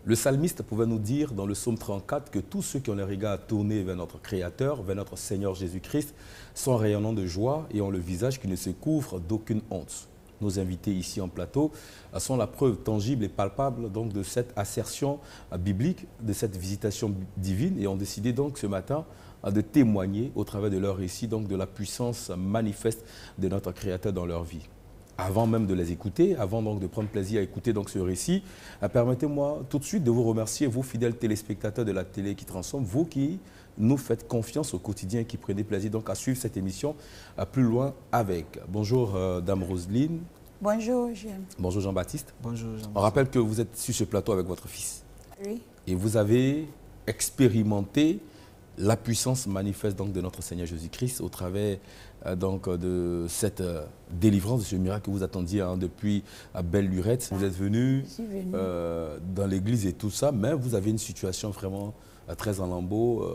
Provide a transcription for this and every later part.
Le psalmiste pouvait nous dire dans le psaume 34 que tous ceux qui ont les regards tournés vers notre Créateur, vers notre Seigneur Jésus-Christ, sont rayonnants de joie et ont le visage qui ne se couvre d'aucune honte. Nos invités ici en plateau sont la preuve tangible et palpable donc, de cette assertion biblique, de cette visitation divine, et ont décidé donc ce matin de témoigner au travers de leur récit donc, de la puissance manifeste de notre Créateur dans leur vie. Avant même de les écouter, avant donc de prendre plaisir à écouter donc ce récit, permettez-moi tout de suite de vous remercier, vous fidèles téléspectateurs de la télé qui transforme, vous qui nous faites confiance au quotidien et qui prenez plaisir donc à suivre cette émission plus loin avec. Bonjour Dame Roselyne. Bonjour Jean. Bonjour Jean-Baptiste. Bonjour Jean-Baptiste. On rappelle que vous êtes sur ce plateau avec votre fils. Oui. Et vous avez expérimenté la puissance manifeste donc, de notre Seigneur Jésus-Christ au travers donc, de cette délivrance, de ce miracle que vous attendiez depuis belle lurette. Vous êtes venu dans l'église et tout ça, mais vous avez une situation vraiment très en lambeaux.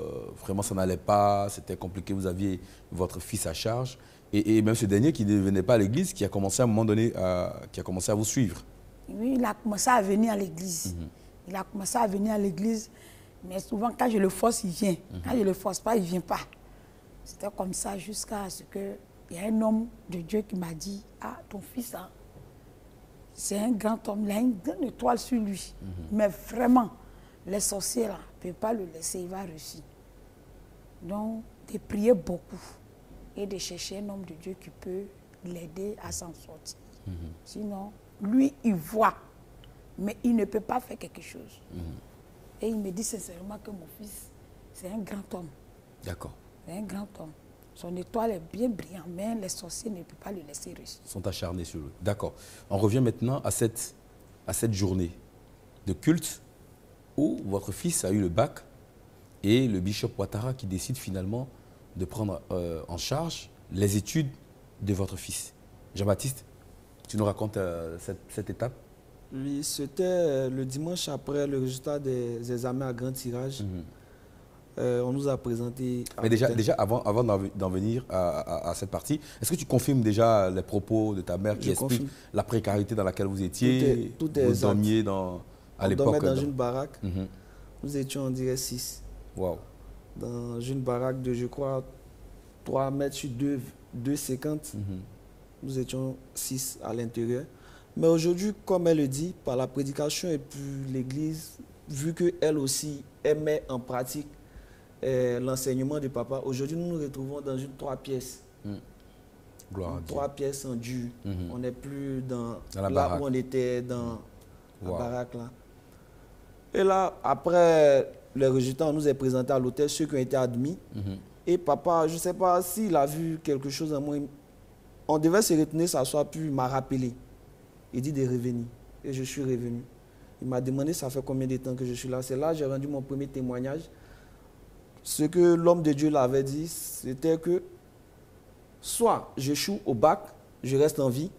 Vraiment, ça n'allait pas, c'était compliqué. Vous aviez votre fils à charge. Et même ce dernier qui ne venait pas à l'église, qui a commencé à un moment donné qui a commencé à vous suivre. Oui, il a commencé à venir à l'église. Il a commencé à venir à l'église. Mais souvent, quand je le force, il vient. Quand je ne le force pas, il ne vient pas. C'était comme ça jusqu'à ce qu'il y ait un homme de Dieu qui m'a dit, « Ah, ton fils, hein, c'est un grand homme, il a une grande étoile sur lui. Mais vraiment, les sorciers, là, ne peuvent pas le laisser, il va réussir. » Donc, de prier beaucoup et de chercher un homme de Dieu qui peut l'aider à s'en sortir. Sinon, lui, il voit, mais il ne peut pas faire quelque chose. Et il me dit sincèrement que mon fils, c'est un grand homme. D'accord. C'est un grand homme. Son étoile est bien brillante, mais les sorciers ne peuvent pas le laisser réussir. Ils sont acharnés sur lui. D'accord. On revient maintenant à cette journée de culte où votre fils a eu le bac et le bishop Ouattara qui décide finalement de prendre en charge les études de votre fils. Jean-Baptiste, tu nous racontes cette étape? Oui, c'était le dimanche après le résultat des examens à grand tirage. On nous a présenté... Mais déjà avant d'en venir à cette partie, est-ce que tu confirmes déjà les propos de ta mère qui explique la précarité dans laquelle vous étiez? Tout est vous dormiez à l'époque? On dormait dans une baraque. Nous étions, on dirait, 6. Wow. Dans une baraque de, je crois, 3 mètres sur 2,50. Nous étions 6 à l'intérieur. Mais aujourd'hui, comme elle le dit, par la prédication et puis l'Église, vu qu'elle aussi aimait en pratique l'enseignement de papa, aujourd'hui nous nous retrouvons dans une 3 pièces. Gloire à Dieu. 3 pièces en dur. On n'est plus dans la là baraque. où on était dans la baraque là. Et là, après les résultats, on nous est présenté à l'hôtel ceux qui ont été admis. Et papa, je ne sais pas s'il a vu quelque chose en moi. On devait se retenir, s'asseoir, puis il m'a rappelé. Il dit de revenir. Et je suis revenu. Il m'a demandé ça fait combien de temps que je suis là. C'est là que j'ai rendu mon premier témoignage. Ce que l'homme de Dieu l'avait dit, c'était que soit j'échoue au bac, je reste en vie,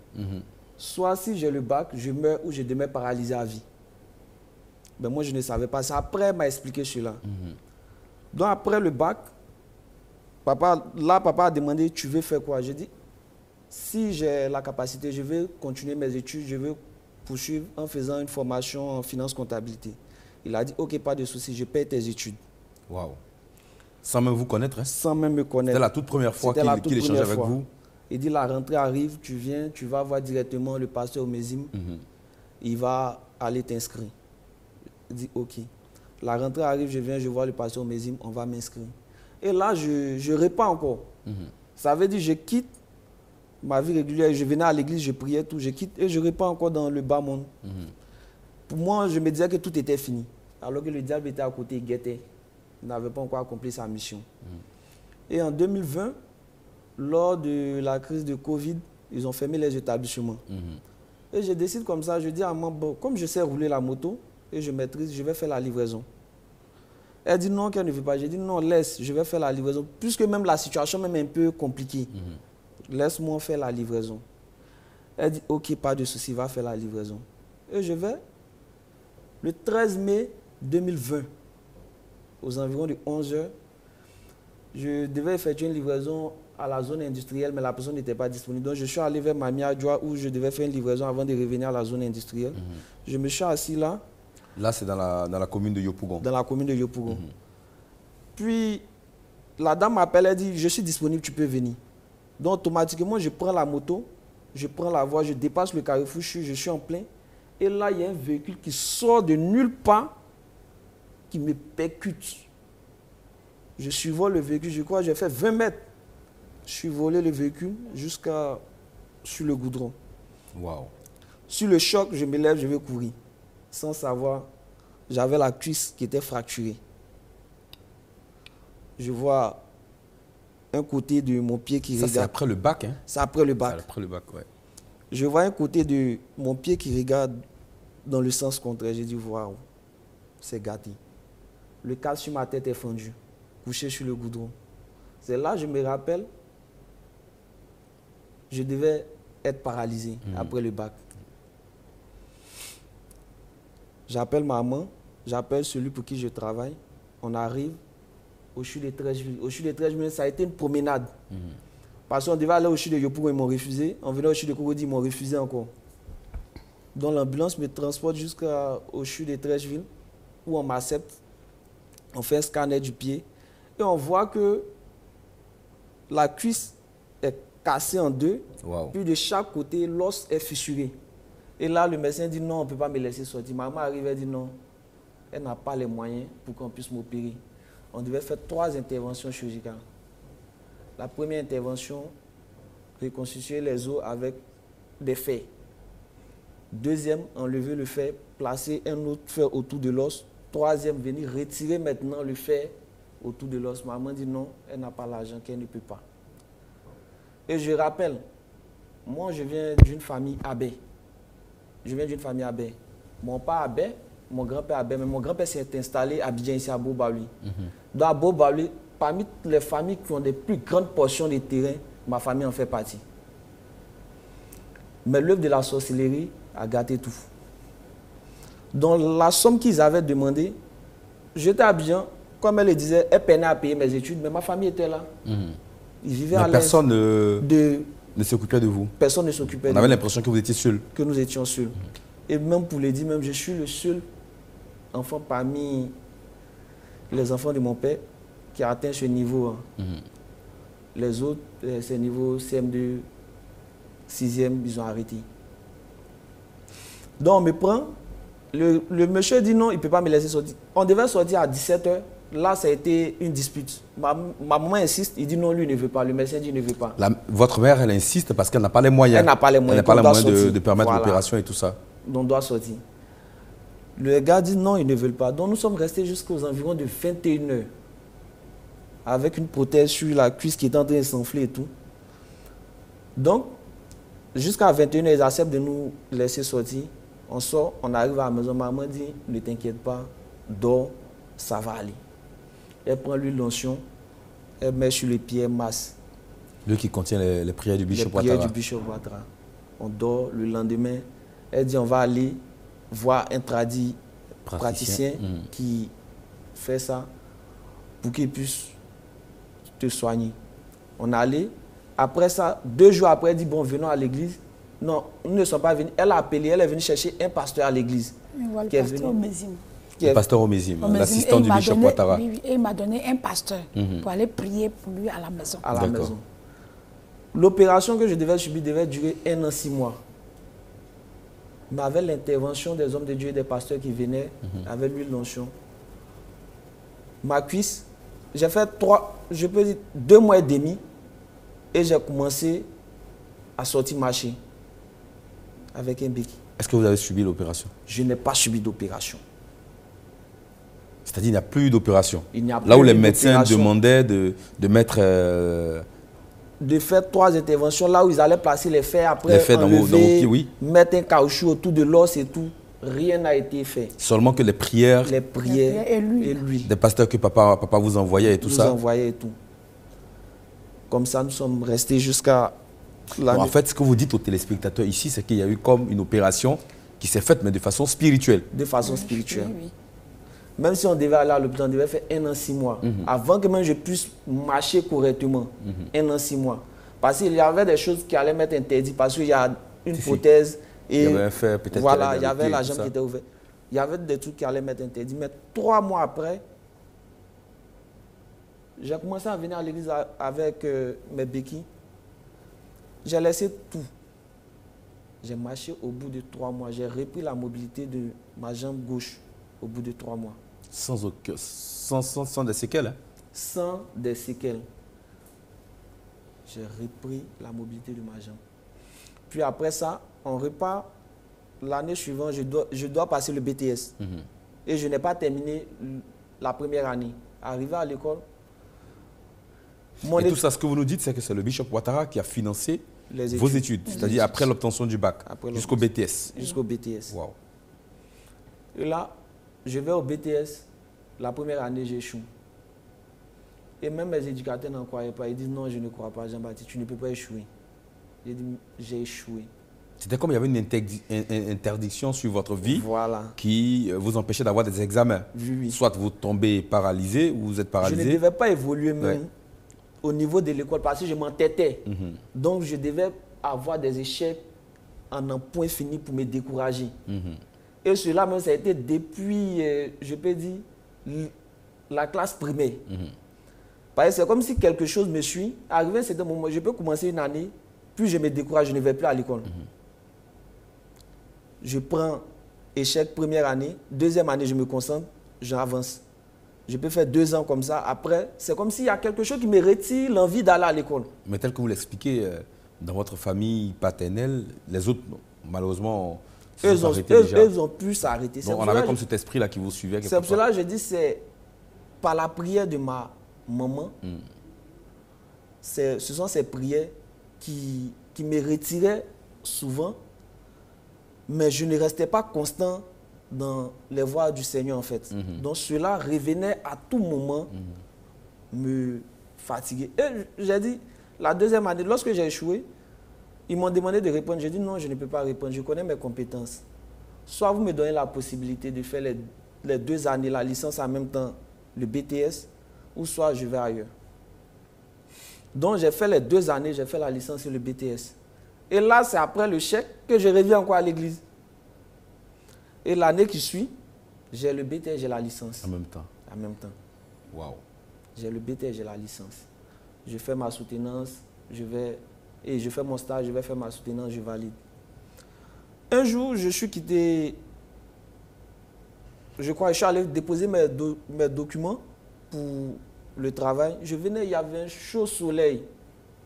soit si j'ai le bac, je meurs ou je demeure paralysé à vie. Ben moi, je ne savais pas ça. Après, il m'a expliqué cela. Donc après le bac, papa a demandé, tu veux faire quoi? J'ai dit, si j'ai la capacité, je vais continuer mes études, je vais poursuivre en faisant une formation en finance comptabilité. Il a dit, ok, pas de souci, je paye tes études. Waouh. Sans même vous connaître, hein? Sans même me connaître. C'était la toute première fois qu'il échangeait avec vous? Il dit, la rentrée arrive, tu viens, tu vas voir directement le pasteur Omesim. Il va aller t'inscrire. Il dit, ok. La rentrée arrive, je viens, je vois le pasteur Omesim, on va m'inscrire. Et là, je répands encore. Ça veut dire, je quitte ma vie régulière, je venais à l'église, je priais, tout, je quitte et je répands encore dans le bas monde. Pour moi, je me disais que tout était fini. Alors que le diable était à côté, il guettait. Il n'avait pas encore accompli sa mission. Et en 2020, lors de la crise de Covid, ils ont fermé les établissements. Et je décide comme ça, je dis à moi, bon, comme je sais rouler la moto et je maîtrise, je vais faire la livraison. Elle dit non, qu'elle ne veut pas. J'ai dit non, laisse, je vais faire la livraison. Puisque même la situation même est un peu compliquée. Laisse-moi faire la livraison. Elle dit, ok, pas de souci, va faire la livraison. Et je vais, le 13 mai 2020, aux environs de 11 h, je devais effectuer une livraison à la zone industrielle, mais la personne n'était pas disponible. Donc je suis allé vers Mamia Adjoa où je devais faire une livraison avant de revenir à la zone industrielle. Je me suis assis là. Là, c'est dans la commune de Yopougon. Dans la commune de Yopougon. Puis, la dame m'appelle, elle dit, je suis disponible, tu peux venir. Donc, automatiquement, je prends la moto, je prends la voie, je dépasse le carrefour, je suis en plein. Et là, il y a un véhicule qui sort de nulle part, qui me percute. Je survole le véhicule, je crois que j'ai fait 20 mètres. Je suis volé le véhicule jusqu'à sur le goudron. Wow. Sur le choc, je me lève, je vais courir. Sans savoir, j'avais la cuisse qui était fracturée. Je vois un côté de mon pied qui regarde. Ça, c'est après le bac, hein? C'est après le bac. C'est après le bac, ouais. Je vois un côté de mon pied qui regarde dans le sens contraire. J'ai dit, waouh, c'est gâté. Le casque sur ma tête est fendu, couché sur le goudron. C'est là que je me rappelle, je devais être paralysé après le bac. J'appelle maman, j'appelle celui pour qui je travaille. On arrive au CHU de Trècheville. Au CHU de Trècheville, ça a été une promenade. Parce qu'on devait aller au CHU de Yopougon, ils m'ont refusé. On venait au CHU de Cocody, ils m'ont refusé encore. Donc l'ambulance me transporte jusqu'au CHU de Trècheville, où on m'accepte. On fait un scanner du pied. Et on voit que la cuisse est cassée en deux. Wow. Puis de chaque côté, l'os est fissuré. Et là, le médecin dit non, on ne peut pas me laisser sortir. Maman arrive et dit non, elle n'a pas les moyens pour qu'on puisse m'opérer. On devait faire 3 interventions chirurgicales. La première intervention, reconstituer les os avec des fers. Deuxième, enlever le fer, placer un autre fer autour de l'os. Troisième, venir retirer maintenant le fer autour de l'os. Maman dit non, elle n'a pas l'argent, qu'elle ne peut pas. Et je rappelle, moi je viens d'une famille abbé. Je viens d'une famille abbé. Mon père abbé, mon grand-père abbé, mais mon grand-père s'est installé à Abidjan, ici à Bobaouli. Dans Bobaouli, parmi les familles qui ont des plus grandes portions de terrain, ma famille en fait partie. Mais l'œuvre de la sorcellerie a gâté tout. Donc la somme qu'ils avaient demandé, j'étais à Abidjan, comme elle le disait, elle peinait à payer mes études, mais ma famille était là. Ils vivaient à l'aise. Personne ne s'occupait de vous. Personne ne s'occupait de nous. On avait l'impression que vous étiez seul. Que nous étions seuls. Et même pour le dire, même je suis le seul enfant parmi les enfants de mon père qui a atteint ce niveau. Les autres, ces niveaux CM2, 6e, ils ont arrêté. Donc on me prend, le monsieur dit non, il ne peut pas me laisser sortir. On devait sortir à 17h. Là, ça a été une dispute. Ma maman insiste, il dit non, lui ne veut pas. Le médecin dit ne veut pas. Votre mère, elle insiste parce qu'elle n'a pas les moyens. Elle n'a pas les moyens. Elle n'a pas les moyens de permettre l'opération et tout ça. Donc on doit sortir. Le gars dit non, ils ne veulent pas. Donc nous sommes restés jusqu'aux environs de 21h. Avec une prothèse sur la cuisse qui est en train de s'enfler et tout. Donc, jusqu'à 21h, ils acceptent de nous laisser sortir. On sort, on arrive à la maison. Maman dit, ne t'inquiète pas, dors, ça va aller. Elle prend l'huile d'onction, elle met sur les pieds, masse. L'huile qui contient les prières du Bishop Ouattara. Les prières du Bishop Ouattara. On dort le lendemain. Elle dit, on va aller voir un praticien qui fait ça pour qu'il puisse te soigner. On est allé. Après ça, 2 jours après, elle dit, bon, venons à l'église. Non, nous ne sommes pas venus. Elle a appelé, elle est venue chercher un pasteur à l'église. Le pasteur Omezim. Le pasteur Omezim, l'assistant du Bishop Ouattara. Oui, et il m'a donné un pasteur pour aller prier pour lui à la maison. À la maison. L'opération que je devais subir devait durer 1 an 6 mois. Mais avec l'intervention des hommes de Dieu et des pasteurs qui venaient, avec l'huile d'onction, ma cuisse, j'ai fait 2 mois et demi et j'ai commencé à sortir marcher avec un béquille. Est-ce que vous avez subi l'opération? Je n'ai pas subi d'opération. C'est-à-dire qu'il n'y a plus d'opération. Là où les médecins demandaient de mettre... de faire 3 interventions, là où ils allaient placer les fers, après les fers dans vos pieds, oui. Mettre un caoutchouc autour de l'os et tout. Rien n'a été fait. Seulement que les prières et l'huile. Des pasteurs que papa vous envoyait et tout ça. Nous envoyait et tout. Comme ça, nous sommes restés jusqu'à... En fait, ce que vous dites aux téléspectateurs ici, c'est qu'il y a eu comme une opération qui s'est faite, mais de façon spirituelle. De façon spirituelle. Oui. Même si on devait aller à l'hôpital, on devait faire 1 an 6 mois. Avant que même je puisse marcher correctement. 1 an 6 mois. Parce qu'il y avait des choses qui allaient m'être interdites. Parce qu'il y a une prothèse. Et il y avait un fer, peut-être. Voilà, il y avait la jambe qui était ouverte. Il y avait des trucs qui allaient m'être interdits. Mais 3 mois après, j'ai commencé à venir à l'église avec mes béquilles. J'ai laissé tout. J'ai marché au bout de 3 mois. J'ai repris la mobilité de ma jambe gauche au bout de 3 mois. Sans des séquelles, hein? Sans des séquelles. J'ai repris la mobilité de ma jambe. Puis après ça, on repart. L'année suivante, je dois passer le BTS. Et je n'ai pas terminé la première année. Arrivé à l'école. Et tout ça, ce que vous nous dites, c'est que c'est le Bishop Ouattara qui a financé vos études, c'est-à-dire après l'obtention du bac, jusqu'au BTS. Jusqu'au BTS. Wow. Et là, je vais au BTS. La première année, j'échoue. Et même mes éducateurs n'en croyaient pas. Ils disent non, je ne crois pas, Jean-Baptiste, tu ne peux pas échouer. J'ai dit, j'ai échoué. C'était comme il y avait une interdiction sur votre vie, voilà, qui vous empêchait d'avoir des examens. Oui. Soit vous tombez paralysé ou vous êtes paralysé. Je ne devais pas évoluer même au niveau de l'école parce que je m'entêtais. Donc je devais avoir des échecs en un point fini pour me décourager. Et cela même, ça a été depuis, je peux dire, la classe primaire. Parce que c'est comme si quelque chose me suit. Arrivé à un certain moment, je peux commencer une année, puis je me décourage, je ne vais plus à l'école. Je prends échec première année, deuxième année, je me concentre, j'avance. Je peux faire 2 ans comme ça. Après, c'est comme s'il y a quelque chose qui me retire l'envie d'aller à l'école. Mais tel que vous l'expliquez, dans votre famille paternelle, les autres, malheureusement, eux ont pu s'arrêter. Donc on avait comme cet esprit-là qui vous suivait. C'est pour cela que je dis, c'est par la prière de ma maman, ce sont ces prières qui me retiraient souvent, mais je ne restais pas constant dans les voies du Seigneur en fait. Donc cela revenait à tout moment me fatiguer. Et j'ai dit, la deuxième année, lorsque j'ai échoué, ils m'ont demandé de répondre. J'ai dit non, je ne peux pas répondre, je connais mes compétences. Soit vous me donnez la possibilité de faire les 2 années, la licence en même temps, le BTS, ou soit je vais ailleurs. Donc j'ai fait les 2 années, j'ai fait la licence et le BTS. Et là, c'est après le chèque que je reviens encore à l'église. Et l'année qui suit, j'ai le BTS, j'ai la licence. En même temps. En même temps. Waouh. J'ai le BTS, j'ai la licence. Je fais ma soutenance, je fais mon stage, je vais faire ma soutenance, je valide. Un jour, je suis quitté, je suis allé déposer mes documents pour le travail. Je venais, il y avait un chaud soleil.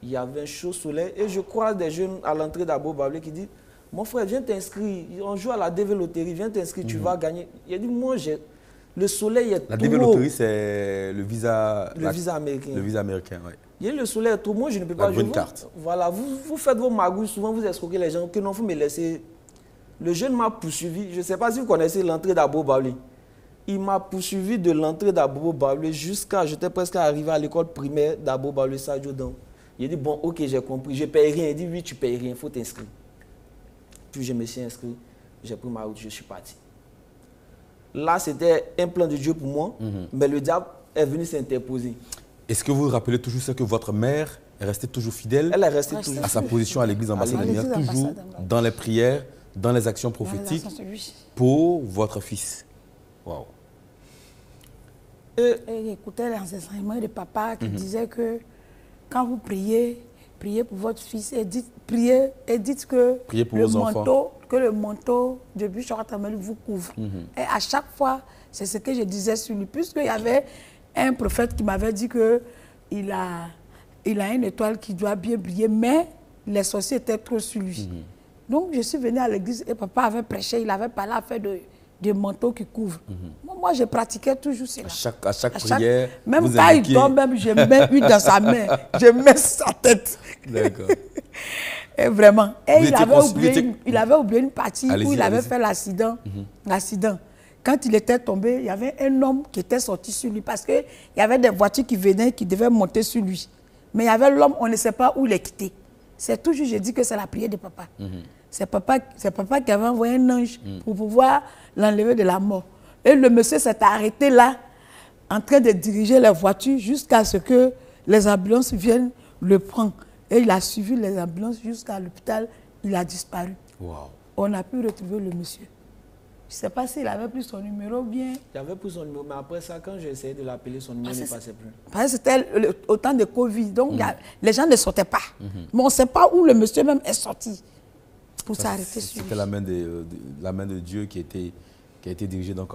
Il y avait un chaud soleil et je croise des jeunes à l'entrée d'Abo Bablé qui disent « Mon frère, viens t'inscrire, on joue à la DV Loterie, viens t'inscrire, tu vas gagner. » Il a dit « Moi, le soleil est trop haut. » La DV Loterie, c'est le visa... Le visa américain. Le visa américain, oui. Il dit « Le soleil est trop haut, moi, je ne peux pas jouer. » Carte. Voilà, vous faites vos magouilles, souvent vous escroquez les gens, que non, vous me laissez. Le jeune m'a poursuivi, je ne sais pas si vous connaissez l'entrée d'Abo Bablé. Il m'a poursuivi de l'entrée d'Abo Bablé jusqu'à, j'étais presque arrivé à l'école primaire d'Abo Bablé Sadio Dan. Il dit, bon, ok, j'ai compris, je ne paye rien. Il dit, oui, tu ne payes rien, il faut t'inscrire. Puis je me suis inscrit, j'ai pris ma route, je suis parti. Là, c'était un plan de Dieu pour moi, mais le diable est venu s'interposer. Est-ce que vous vous rappelez toujours ce que votre mère est restée toujours fidèle Elle est restée toujours à sa position à l'église ambassadeur, toujours dans les prières, dans les actions prophétiques pour votre fils. Waouh. Et j'écoutais les enseignements de papa qui disait que quand vous priez, priez pour votre fils et dites, que, le manteau de Bishop Ouattara vous couvre. Et à chaque fois, c'est ce que je disais sur lui. Puisqu'il y avait un prophète qui m'avait dit qu'il a une étoile qui doit bien briller, mais les sorciers étaient trop sur lui. Donc je suis venue à l'église et papa avait prêché, il avait parlé à faire de manteaux qui couvrent. Moi, je pratiquais toujours cela. À chaque prière, même quand il dort, même, je mets une dans sa main, je mets sa tête. D'accord. Et vraiment. Et il avait oublié une partie où il avait fait l'accident. Quand il était tombé, il y avait un homme qui était sorti sur lui parce qu'il y avait des voitures qui venaient, qui devaient monter sur lui. Mais il y avait l'homme, on ne sait pas où il est quitté. C'est toujours, je dis que c'est la prière de papa. C'est papa qui avait envoyé un ange pour pouvoir l'enlever de la mort. Et le monsieur s'est arrêté là, en train de diriger les voitures jusqu'à ce que les ambulances viennent le prendre. Et il a suivi les ambulances jusqu'à l'hôpital, il a disparu. Wow. On a pu retrouver le monsieur. Je ne sais pas s'il avait plus son numéro bien. J'avais pris son numéro, mais après ça, quand j'ai essayé de l'appeler, son numéro ne passait plus. Parce que c'était au temps de Covid, donc les gens ne sortaient pas. Mais on ne sait pas où le monsieur même est sorti pour s'arrêter sur lui. C'était la main de Dieu qui a été dirigée donc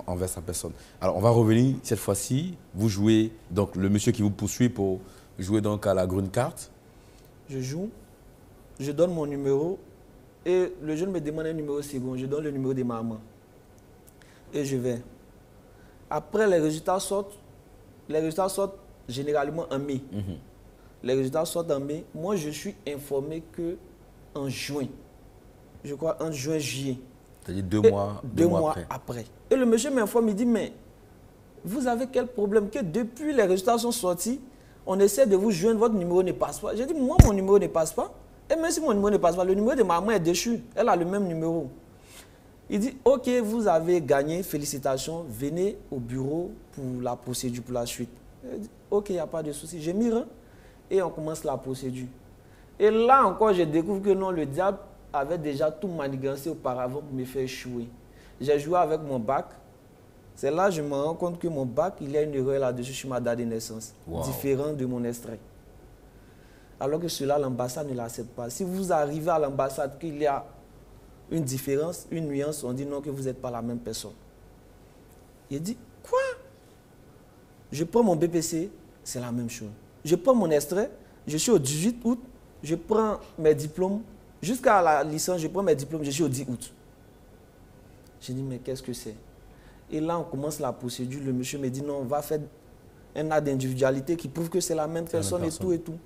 envers sa personne. Alors on va revenir cette fois-ci. Vous jouez, donc le monsieur qui vous poursuit pour jouer donc à la green card. Je joue, je donne mon numéro. Et le jeune me demande un numéro second, je donne le numéro de maman. Et je vais. Après, les résultats sortent généralement en mai. Les résultats sortent en mai. Moi, je suis informé qu'en juin, je crois en juin, juillet. C'est-à-dire deux mois après. Et le monsieur m'informe, il dit, mais vous avez quel problème que depuis les résultats sont sortis, on essaie de vous joindre, votre numéro ne passe pas. J'ai dit, moi, mon numéro ne passe pas. Et même si mon numéro ne passe pas, le numéro de maman est déchu. Elle a le même numéro. Il dit, ok, vous avez gagné, félicitations, venez au bureau pour la procédure, pour la suite. Il dit, ok, il n'y a pas de souci. Je m'y rends et on commence la procédure. Et là encore, je découvre que non, le diable avait déjà tout manigancé auparavant pour me faire échouer. J'ai joué avec mon bac. C'est là que je me rends compte que mon bac, il y a une erreur là-dessus sur ma date de naissance, différente de mon extrait. Alors que cela, l'ambassade ne l'accepte pas. Si vous arrivez à l'ambassade qu'il y a une différence, une nuance, on dit non, que vous n'êtes pas la même personne. Il dit, quoi? Je prends mon BPC, c'est la même chose. Je prends mon extrait, je suis au 18 août, je prends mes diplômes, jusqu'à la licence, je prends mes diplômes, je suis au 10 août. J'ai dit, mais qu'est-ce que c'est? Et là, on commence la procédure. Le monsieur me dit, non, on va faire un acte d'individualité qui prouve que c'est la même personne et tout et tout.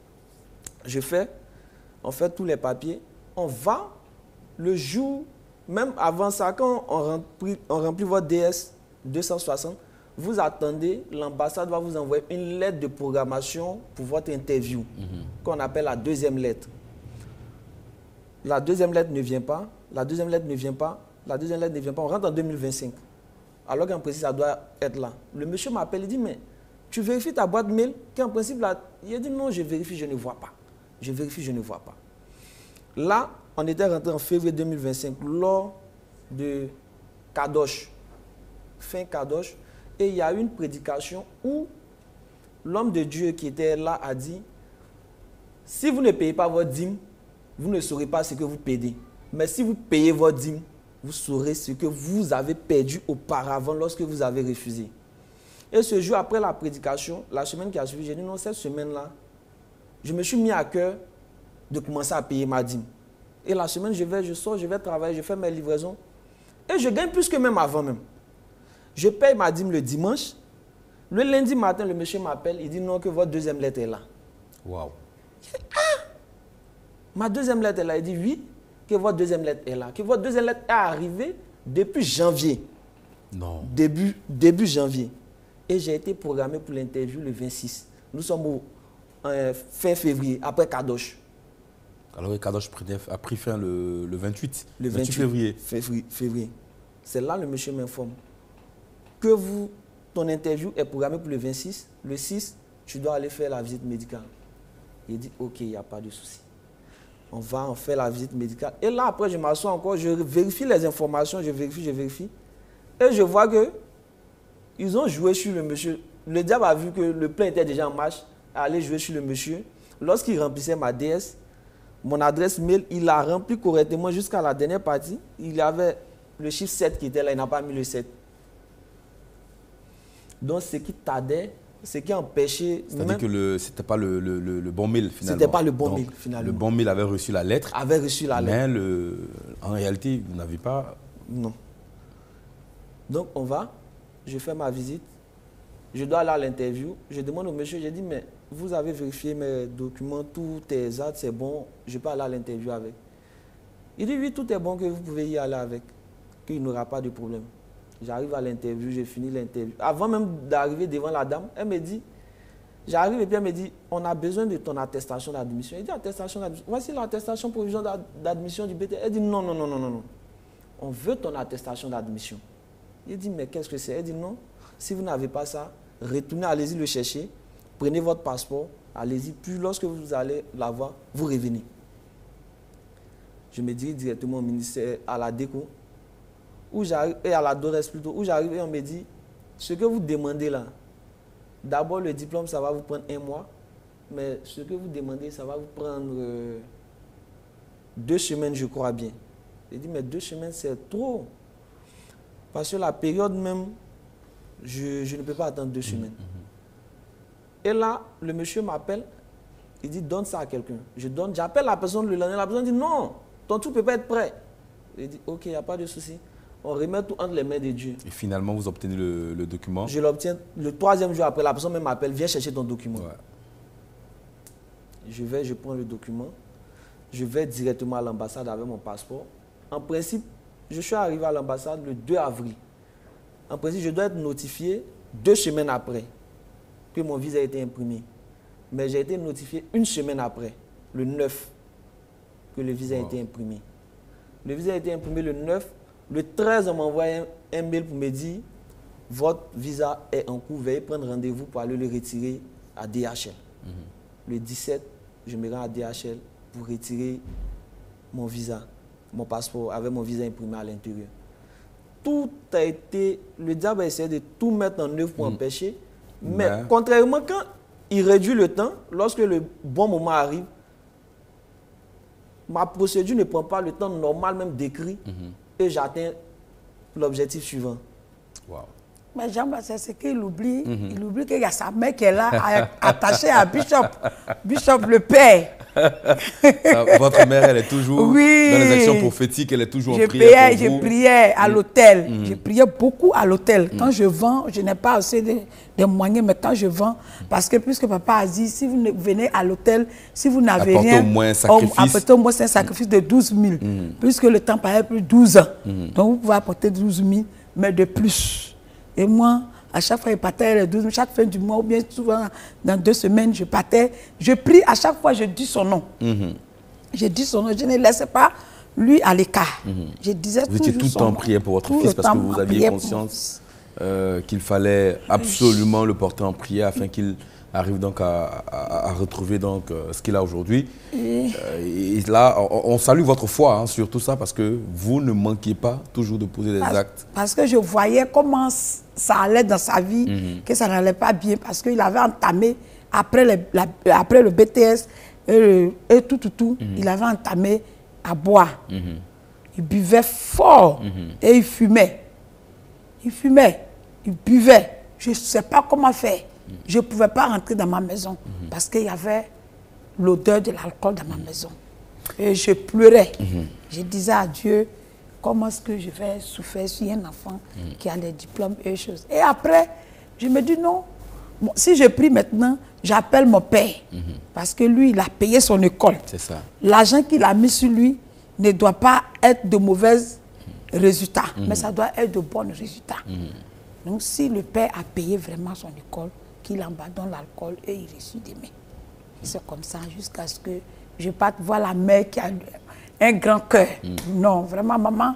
On fait tous les papiers, on va le jour, même avant ça, quand on remplit votre DS 260, vous attendez, l'ambassade va vous envoyer une lettre de programmation pour votre interview, qu'on appelle la deuxième lettre. La deuxième lettre ne vient pas, la deuxième lettre ne vient pas, la deuxième lettre ne vient pas, on rentre en 2025. Alors qu'en principe, ça doit être là. Le monsieur m'appelle, il dit, mais tu vérifies ta boîte mail, qu'en principe, là, il a dit, non, je vérifie, je ne vois pas. Je vérifie, je ne vois pas. Là, on était rentré en février 2025, lors de Kadosh, fin Kadosh, et il y a eu une prédication où l'homme de Dieu qui était là a dit, si vous ne payez pas votre dîme, vous ne saurez pas ce que vous payez. Mais si vous payez votre dîme, vous saurez ce que vous avez perdu auparavant lorsque vous avez refusé. Et ce jour, après la prédication, la semaine qui a suivi, j'ai dit non, cette semaine-là, je me suis mis à cœur de commencer à payer ma dîme. Et la semaine, je sors, je vais travailler, je fais mes livraisons. Et je gagne plus que même avant même. Je paye ma dîme le dimanche. Le lundi matin, le monsieur m'appelle, il dit non, que votre deuxième lettre est là. Waouh. Ma deuxième lettre est là. Il dit oui, que votre deuxième lettre est là. Que votre deuxième lettre est arrivée depuis janvier. Non. Début janvier. Et j'ai été programmé pour l'interview le 26. Nous sommes au fin février, après Kadosh. Alors que Kadosh a pris fin le 28. Le 28 février. Février. C'est là le monsieur m'informe que ton interview est programmée pour le 26. Le 6, tu dois aller faire la visite médicale. Il dit, ok, il n'y a pas de souci. On fait la visite médicale. Et là, après, je m'assois encore, je vérifie les informations, je vérifie. Et je vois que ils ont joué sur le monsieur. Le diable a vu que le plan était déjà en marche, aller jouer sur le monsieur. Lorsqu'il remplissait ma DS, mon adresse mail, il l'a rempli correctement jusqu'à la dernière partie. Il avait le chiffre 7 qui était là, il n'a pas mis le 7. Donc, ce qui tardait, ce qui empêchait... C'est-à-dire que ce n'était pas le bon mail, finalement. C'était pas le bon mail, finalement. Le bon mail avait reçu la lettre. Mais en réalité, vous n'avez pas... Non. Donc, je fais ma visite. Je dois aller à l'interview. Je demande au monsieur, je dis, mais vous avez vérifié mes documents, tous tes actes, c'est bon, je peux aller à l'interview avec. Il dit, oui, tout est bon, que vous pouvez y aller avec, qu'il n'y aura pas de problème. J'arrive à l'interview, je finis l'interview. Avant même d'arriver devant la dame, elle me dit, j'arrive et puis elle me dit, on a besoin de ton attestation d'admission. Il dit, attestation d'admission, voici l'attestation provisoire d'admission du BT. Elle dit, non. On veut ton attestation d'admission. Il dit, mais qu'est-ce que c'est? Elle dit, non, si vous n'avez pas ça, retournez, allez-y le chercher, prenez votre passeport, allez-y, puis lorsque vous allez l'avoir, vous revenez. Je me dirige directement au ministère, à la déco. où j'arrive, et à la DORES plutôt, où j'arrive et on me dit, ce que vous demandez là, d'abord le diplôme, ça va vous prendre 1 mois, mais ce que vous demandez, ça va vous prendre 2 semaines, je crois bien. J'ai dit, mais 2 semaines, c'est trop. Parce que la période même, je ne peux pas attendre 2 semaines. Et là, le monsieur m'appelle, il dit, donne ça à quelqu'un. J'appelle la personne le lendemain, la personne dit, non, ton tout ne peut pas être prêt. Il dit, ok, il n'y a pas de souci. On remet tout entre les mains de Dieu. Et finalement, vous obtenez le document? Je l'obtiens le 3e jour après. La personne même m'appelle, viens chercher ton document. Ouais. Je prends le document. Je vais directement à l'ambassade avec mon passeport. En principe, je suis arrivé à l'ambassade le 2 avril. En principe, je dois être notifié 2 semaines après que mon visa a été imprimé. Mais j'ai été notifié 1 semaine après, le 9, que le visa a été imprimé. Le visa a été imprimé le 9. Le 13, on m'a envoyé un mail pour me dire votre visa est en cours, veuillez prendre rendez-vous pour aller le retirer à DHL. Le 17, je me rends à DHL pour retirer mon visa, mon passeport avec mon visa imprimé à l'intérieur. Tout a été, le diable a essayé de tout mettre en œuvre pour empêcher, mais contrairement quand il réduit le temps, lorsque le bon moment arrive, ma procédure ne prend pas le temps normal même décrit et j'atteins l'objectif suivant. Wow. Mais Jean-Baptiste, c'est qu'il oublie, il oublie qu'il y a sa mère qui est là, attachée à Bishop, Bishop le père. Votre mère, elle est toujours dans les actions prophétiques, elle est toujours en prière pour vous. Je priais à l'hôtel, je priais beaucoup à l'hôtel. Quand je vends, je n'ai pas assez de moyens, mais quand je vends, parce que puisque papa a dit, si vous venez à l'hôtel, si vous n'avez rien, apportez au moins un sacrifice de 12 000, puisque le temps paraît plus 12 ans. Donc vous pouvez apporter 12 000, mais de plus. Et moi, à chaque fois, je partais les 12 000, chaque fin du mois, ou bien souvent dans 2 semaines, je partais. Je prie, à chaque fois, je dis son nom. Je dis son nom, je ne laissais pas lui à l'écart. Je disais vous étiez tout le temps prié pour votre fils parce que vous aviez conscience qu'il fallait absolument le porter en prière afin qu'il arrive donc à retrouver donc, ce qu'il a aujourd'hui. Et là, on salue votre foi sur tout ça parce que vous ne manquiez pas toujours de poser des actes. Parce que je voyais comment ça allait dans sa vie, que ça n'allait pas bien, parce qu'il avait entamé, après le BTS et tout, il avait entamé à boire. Il buvait fort et il fumait. Il fumait, il buvait. Je ne sais pas comment faire. Je ne pouvais pas rentrer dans ma maison parce qu'il y avait l'odeur de l'alcool dans ma maison. Et je pleurais. Je disais à Dieu, comment est-ce que je vais souffrir sur un enfant qui a des diplômes et des choses. Et après, je me dis non. Bon, si je prie maintenant, j'appelle mon père. Parce que lui, il a payé son école. C'est ça. L'argent qu'il a mis sur lui ne doit pas être de mauvais résultats, mais ça doit être de bons résultats. Donc si le père a payé vraiment son école, qu'il abandonne l'alcool et il reçut des mains. C'est comme ça jusqu'à ce que je parte voir la mère qui a un grand cœur. Non, vraiment, maman,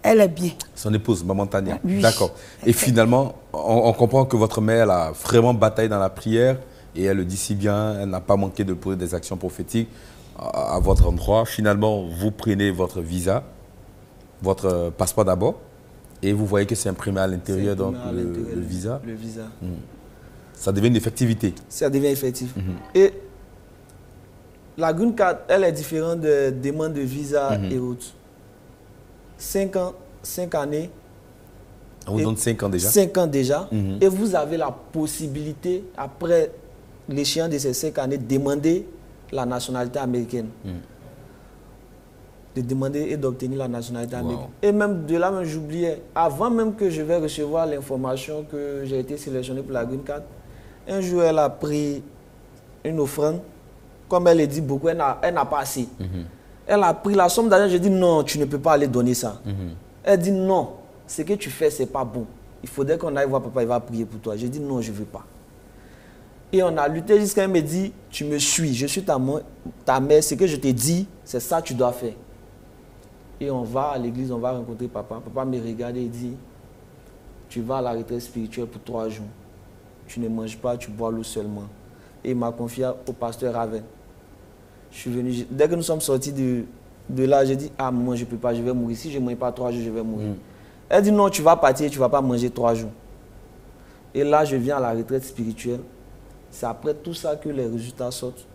elle est bien. Son épouse, maman Tania. Oui. D'accord. Et finalement, on comprend que votre mère elle a vraiment bataillé dans la prière et elle le dit si bien, elle n'a pas manqué de poser des actions prophétiques à votre endroit. Finalement, vous prenez votre visa, votre passeport d'abord, et vous voyez que c'est imprimé à l'intérieur, donc le visa. Le visa. Ça devient une effectivité. Ça devient effectif. Et la Green Card, elle est différente de demande de visa et autres. 5 ans, 5 années. On vous donne 5 ans déjà. 5 ans déjà. Et vous avez la possibilité, après l'échéance de ces 5 années, de demander la nationalité américaine. De demander et d'obtenir la nationalité américaine. Et même de là, j'oubliais, avant même que je vais recevoir l'information que j'ai été sélectionné pour la Green Card, un jour, elle a pris une offrande. Comme elle le dit beaucoup, elle n'a pas assez. Elle a pris la somme d'argent. Je dis non, tu ne peux pas aller donner ça. Elle dit non, ce que tu fais, ce n'est pas bon. Il faudrait qu'on aille voir papa, il va prier pour toi. Je dis non, je ne veux pas. Et on a lutté jusqu'à elle me dit, tu me suis, je suis ta mère, ce que je te dis, c'est ça que tu dois faire. Et on va à l'église, on va rencontrer papa. Papa me regarde et dit, tu vas à la retraite spirituelle pour 3 jours. Tu ne manges pas, tu bois l'eau seulement. Et il m'a confié au pasteur Raven. Je suis venu, dès que nous sommes sortis de là, j'ai dit, ah maman, je ne peux pas, je vais mourir. Si je ne mange pas 3 jours, je vais mourir. Elle dit non, tu vas partir, tu ne vas pas manger 3 jours. Et là, je viens à la retraite spirituelle. C'est après tout ça que les résultats sortent.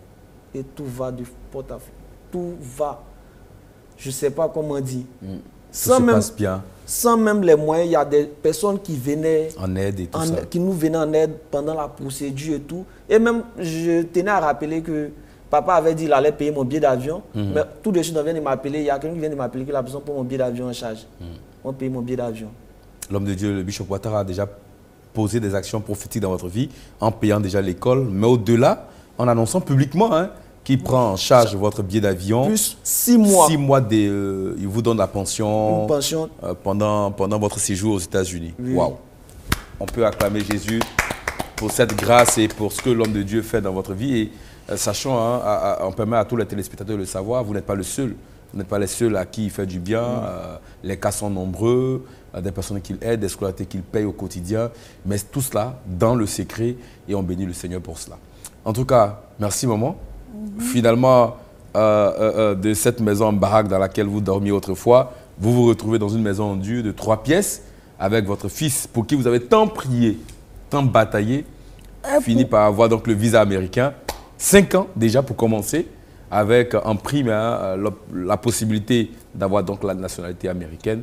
Et tout va de porte à porte. Tout va. Je ne sais pas comment dire. Ça se passe bien. Sans même les moyens, il y a des personnes qui venaient en aide et tout ça. Qui nous venaient en aide pendant la procédure et tout. Et même, je tenais à rappeler que papa avait dit qu'il allait payer mon billet d'avion. Mais tout de suite, on vient de m'appeler. Il y a quelqu'un qui vient de m'appeler qu'il a besoin pour mon billet d'avion en charge. On paye mon billet d'avion. L'homme de Dieu, le Bishop Ouattara, a déjà posé des actions prophétiques dans votre vie en payant déjà l'école. Mais au-delà, en annonçant publiquement qu'il prend en charge votre billet d'avion. Plus 6 mois. 6 mois, il vous donne la pension, une pension. Pendant votre séjour aux États-Unis. Oui. Waouh! On peut acclamer Jésus pour cette grâce et pour ce que l'homme de Dieu fait dans votre vie. Et sachant, on permet à tous les téléspectateurs de le savoir, vous n'êtes pas le seul. Vous n'êtes pas les seuls à qui il fait du bien. Les cas sont nombreux, des personnes qu'il aide, des scolarités qu'il paye au quotidien. Mais tout cela dans le secret et on bénit le Seigneur pour cela. En tout cas, merci maman. Finalement, de cette maison en baraque dans laquelle vous dormiez autrefois, vous vous retrouvez dans une maison en Dieu de 3 pièces avec votre fils pour qui vous avez tant prié, tant bataillé, fini par avoir donc le visa américain. 5 ans déjà pour commencer, avec en prime la possibilité d'avoir donc la nationalité américaine.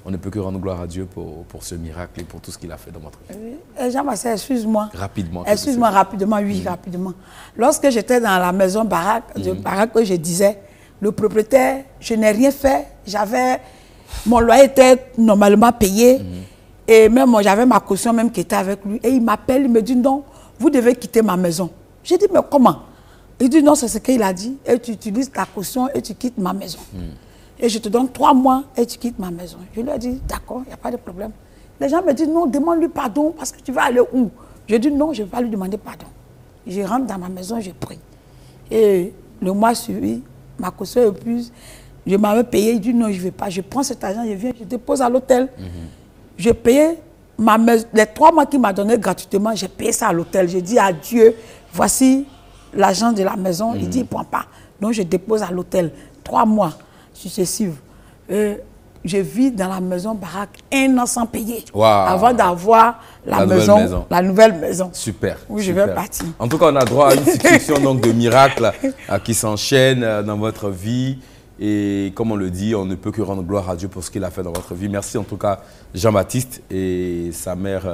On ne peut que rendre gloire à Dieu pour ce miracle et pour tout ce qu'il a fait dans votre vie. Jean-Baptiste, excuse-moi. Rapidement. Excuse-moi, rapidement, oui, rapidement. Lorsque j'étais dans la maison baraque, que je disais, le propriétaire, je n'ai rien fait. Mon loyer était normalement payé. Et même moi, j'avais ma caution même qui était avec lui. Et il m'appelle, il me dit, non, vous devez quitter ma maison. J'ai dit, mais comment? Il dit, non, c'est ce qu'il a dit. Et tu utilises ta caution et tu quittes ma maison. Et je te donne 3 mois et tu quittes ma maison. Je lui ai dit, d'accord, il n'y a pas de problème. Les gens me disent, non, demande-lui pardon parce que tu vas aller où? Je dis, non, je ne vais pas lui demander pardon. Je rentre dans ma maison, je prie. Et le mois suivi, ma caution est plus. Je m'avais payé, il dit, non, je ne vais pas. Je prends cet argent, je viens, je dépose à l'hôtel. Je payais les 3 mois qu'il m'a donné gratuitement, j'ai payé ça à l'hôtel. J'ai dit à Dieu, voici l'argent de la maison. Il dit, il ne prend pas. Donc, je dépose à l'hôtel 3 mois. Successives. Je vis dans la maison baraque 1 an sans payer. Wow. Avant d'avoir la nouvelle maison. Super. Oui, super. Je vais partir. En tout cas, on a droit à une succession donc, de miracles qui s'enchaînent dans votre vie. Et comme on le dit, on ne peut que rendre gloire à Dieu pour ce qu'il a fait dans votre vie. Merci en tout cas Jean-Baptiste et sa mère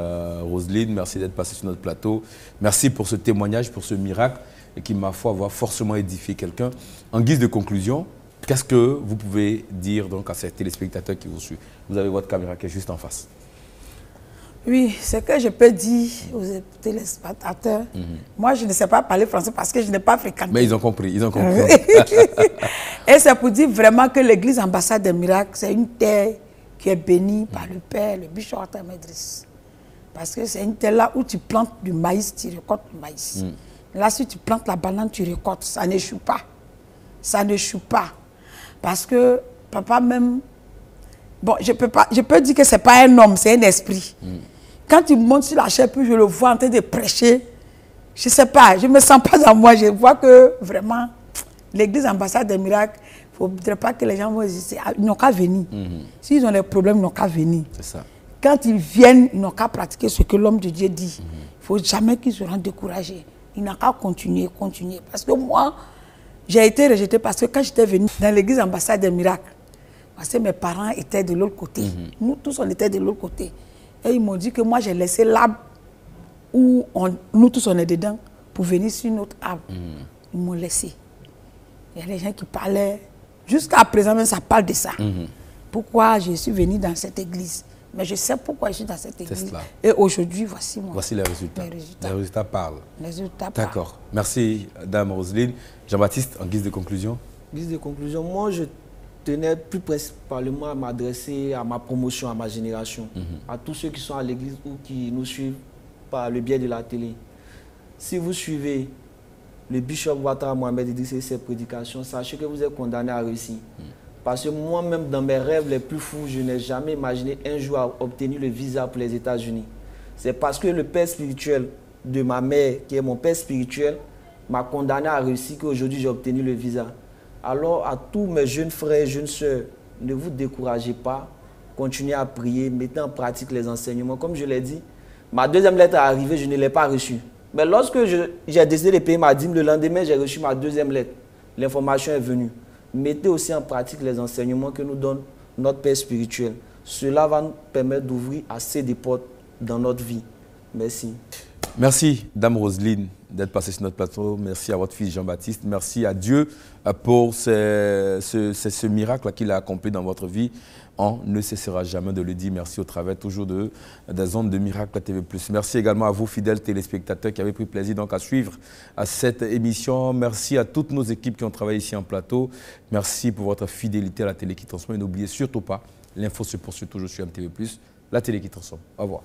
Roselyne. Merci d'être passé sur notre plateau. Merci pour ce témoignage, pour ce miracle et qui, ma foi, va forcément édifier quelqu'un. En guise de conclusion, qu'est-ce que vous pouvez dire donc à ces téléspectateurs qui vous suivent? Vous avez votre caméra qui est juste en face. Oui, ce que je peux dire aux téléspectateurs, moi je ne sais pas parler français parce que je n'ai pas fréquenté. Mais ils ont compris, ils ont compris. Et c'est pour dire vraiment que l'église ambassade des miracles, c'est une terre qui est bénie par le Père, le Bishop Ouattara Medris. Parce que c'est une terre là où tu plantes du maïs, tu récoltes du maïs. Là, si tu plantes la banane, tu récoltes, ça n'échoue pas. Ça n'échoue pas. Parce que papa même, bon, je peux dire que ce n'est pas un homme, c'est un esprit. Quand il monte sur la chaise, puis je le vois en train de prêcher, je ne sais pas, je ne me sens pas dans moi. Je vois que vraiment, l'église ambassade des miracles, il ne faudrait pas que les gens vont hésiter. Ils n'ont qu'à venir. S'ils ont des problèmes, ils n'ont qu'à venir. C'est ça. Quand ils viennent, ils n'ont qu'à pratiquer ce que l'homme de Dieu dit. Il ne faut jamais qu'ils se rendent découragés. Ils n'ont qu'à continuer. Parce que moi, j'ai été rejetée parce que quand j'étais venue dans l'église ambassade des miracles, parce que mes parents étaient de l'autre côté. Nous tous, on était de l'autre côté. Et ils m'ont dit que moi, j'ai laissé l'arbre où nous tous, on est dedans pour venir sur notre arbre. Ils m'ont laissé. Il y a des gens qui parlaient. Jusqu'à présent, même, ça parle de ça. Pourquoi je suis venue dans cette église. Mais je sais pourquoi je suis dans cette église. Et aujourd'hui, voici moi. Voici les résultats. Les résultats parlent. Les résultats parlent. D'accord. Merci, Dame Roselyne. Jean-Baptiste, en guise de conclusion. En guise de conclusion, moi, je tenais plus principalement à m'adresser à ma promotion, à ma génération, à tous ceux qui sont à l'église ou qui nous suivent par le biais de la télé. Si vous suivez le Bishop Ouattara Mohamed Idriss et ses prédications, sachez que vous êtes condamné à réussir. Parce que moi-même, dans mes rêves les plus fous, je n'ai jamais imaginé un jour obtenir le visa pour les États-Unis. C'est parce que le père spirituel de ma mère, qui est mon père spirituel, m'a condamné à réussir qu'aujourd'hui j'ai obtenu le visa. Alors à tous mes jeunes frères et jeunes sœurs, ne vous découragez pas, continuez à prier, mettez en pratique les enseignements. Comme je l'ai dit, ma deuxième lettre est arrivée, je ne l'ai pas reçue. Mais lorsque j'ai décidé de payer ma dîme, le lendemain, j'ai reçu ma deuxième lettre. L'information est venue. Mettez aussi en pratique les enseignements que nous donne notre Père spirituel. Cela va nous permettre d'ouvrir assez de portes dans notre vie. Merci. Merci, Dame Roselyne, d'être passée sur notre plateau. Merci à votre fils Jean-Baptiste. Merci à Dieu pour ce miracle qu'il a accompli dans votre vie. On ne cessera jamais de le dire. Merci au travers toujours des ondes de Miracle TV+. Merci également à vous, fidèles téléspectateurs, qui avez pris plaisir donc à suivre cette émission. Merci à toutes nos équipes qui ont travaillé ici en plateau. Merci pour votre fidélité à la télé qui transforme. Et n'oubliez surtout pas, l'info se poursuit toujours sur MTV+, la télé qui transforme. Au revoir.